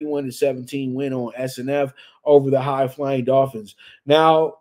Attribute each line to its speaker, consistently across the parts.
Speaker 1: 31-17 win on SNF over the high-flying Dolphins. Now,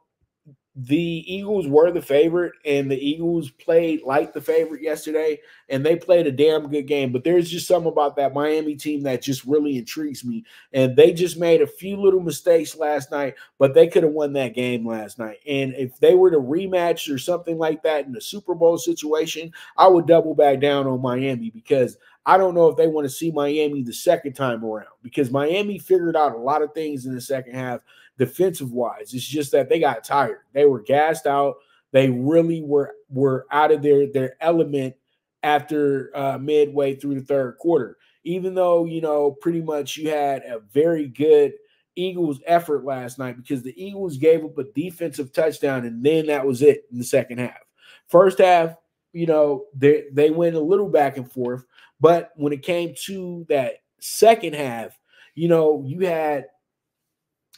Speaker 1: the Eagles were the favorite, and the Eagles played like the favorite yesterday, and they played a damn good game. But there's just something about that Miami team that just really intrigues me. And they just made a few little mistakes last night, but they could have won that game last night. And if they were to rematch or something like that in a Super Bowl situation, I would double back down on Miami, because I don't know if they want to see Miami the second time around, because Miami figured out a lot of things in the second half defensive wise. It's just that they got tired. They were gassed out. They really were out of their element after midway through the third quarter. Even though, pretty much you had a very good Eagles effort last night, because the Eagles gave up a defensive touchdown, and then that was it in the second half. First half, they went a little back and forth, but when it came to that second half, you had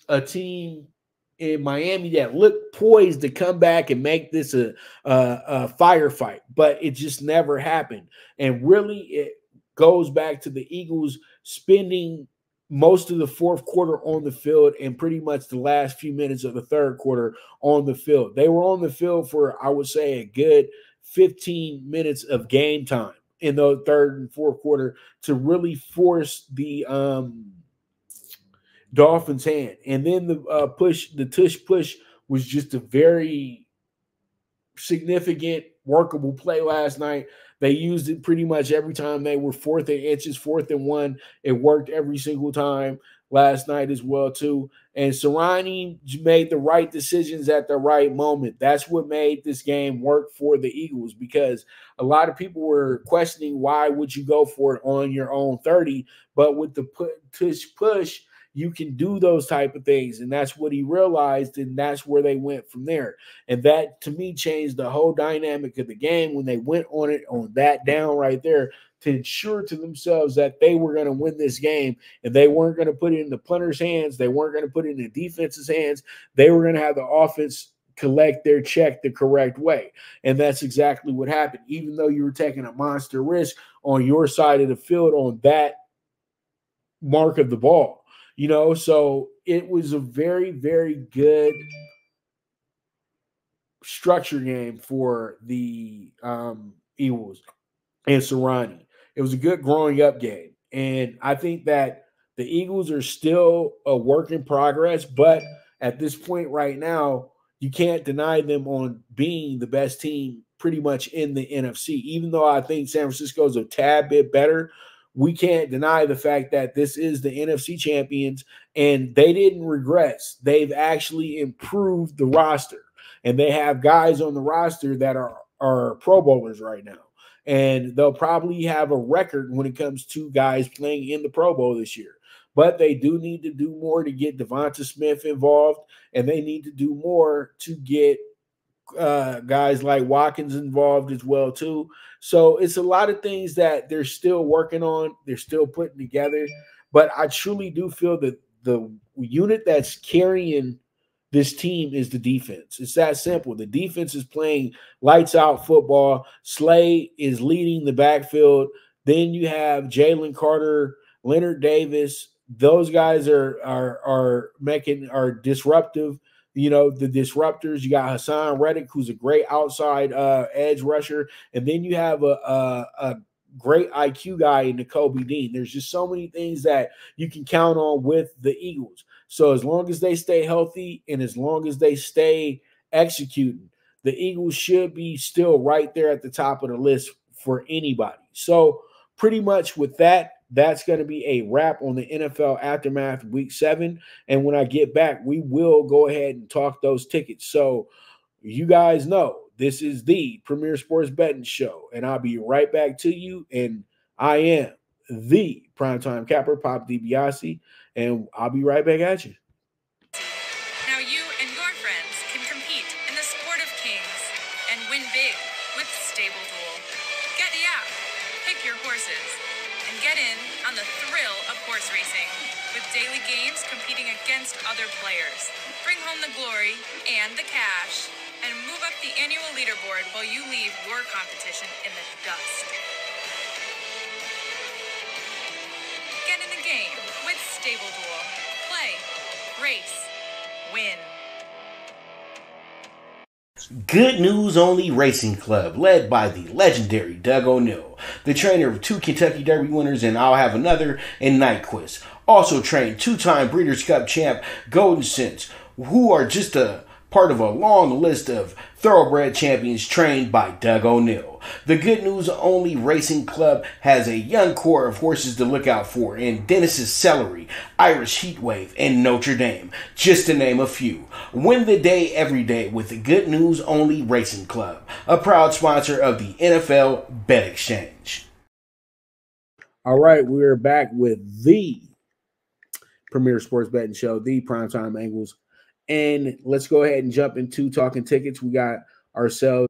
Speaker 1: a team in Miami that looked poised to come back and make this a firefight, but it just never happened. And really, it goes back to the Eagles spending most of the fourth quarter on the field and pretty much the last few minutes of the third quarter on the field. They were on the field for, I would say, a good 15 minutes of game time in the third and fourth quarter to really force the Dolphins' hand. And then the tush push was just a very significant, workable play last night. They used it pretty much every time they were 4th and inches, 4th and 1. It worked every single time last night as well, too. And Sirianni made the right decisions at the right moment. That's what made this game work for the Eagles, because a lot of people were questioning, why would you go for it on your own 30? But with the tush push, you can do those type of things. And that's what he realized, and that's where they went from there. And that, to me, changed the whole dynamic of the game when they went on it on that down right there to ensure to themselves that they were going to win this game, and they weren't going to put it in the punter's hands. They weren't going to put it in the defense's hands. They were going to have the offense collect their check the correct way. And that's exactly what happened. Even though you were taking a monster risk on your side of the field on that mark of the ball. So it was a very, very good structure game for the Eagles and Sirianni. It was a good growing up game. And I think that the Eagles are still a work in progress, but at this point right now, you can't deny them on being the best team pretty much in the NFC. Even though I think San Francisco is a tad bit better, we can't deny the fact that this is the NFC champions, and they didn't regress. They've actually improved the roster, and they have guys on the roster that are Pro Bowlers right now. And they'll probably have a record when it comes to guys playing in the Pro Bowl this year. But they do need to do more to get Devonta Smith involved, and they need to do more to get guys like Watkins involved as well too. So it's a lot of things that they're still working on. They're still putting together. But I truly do feel that the unit that's carrying this team is the defense. It's that simple. The defense is playing lights out football. Slay is leading the backfield. Then you have Jalen Carter, Leonard Davis. Those guys are disruptive. The disruptors. You got Hassan Reddick, who's a great outside edge rusher, and then you have a great IQ guy in Nakobe Dean. There's just so many things that you can count on with the Eagles. So as long as they stay healthy and as long as they stay executing, the Eagles should be still right there at the top of the list for anybody. So pretty much with that, that's going to be a wrap on the NFL Aftermath Week 7. And when I get back, we will go ahead and talk those tickets. So you guys know this is the Premier Sports Betting Show, and I'll be right back to you. And I am the primetime capper, Pop Dibiase, and I'll be right back at you.
Speaker 2: Now you and your friends can compete in the sport of kings and win big with Stable Duel. Get the app, pick your horses, and get in on the thrill of horse racing with daily games competing against other players. Bring home the glory and the cash, and move up the annual leaderboard while you leave your competition in the dust. Get in the game with Stable Duel. Play, race, win.
Speaker 3: Good News Only Racing Club, led by the legendary Doug O'Neill, the trainer of 2 Kentucky Derby winners and I'll Have Another and Nyquist. Also trained 2-time Breeders' Cup champ Golden Sense, who are just a part of a long list of thoroughbred champions trained by Doug O'Neill. The Good News Only Racing Club has a young core of horses to look out for in Dennis's Celery, Irish Heatwave, and Notre Dame, just to name a few. Win the day every day with the Good News Only Racing Club, a proud sponsor of the NFL Bet Exchange.
Speaker 1: All right, we're back with the premier sports betting show, the Primetime Angles. And let's go ahead and jump into talking tickets. We got ourselves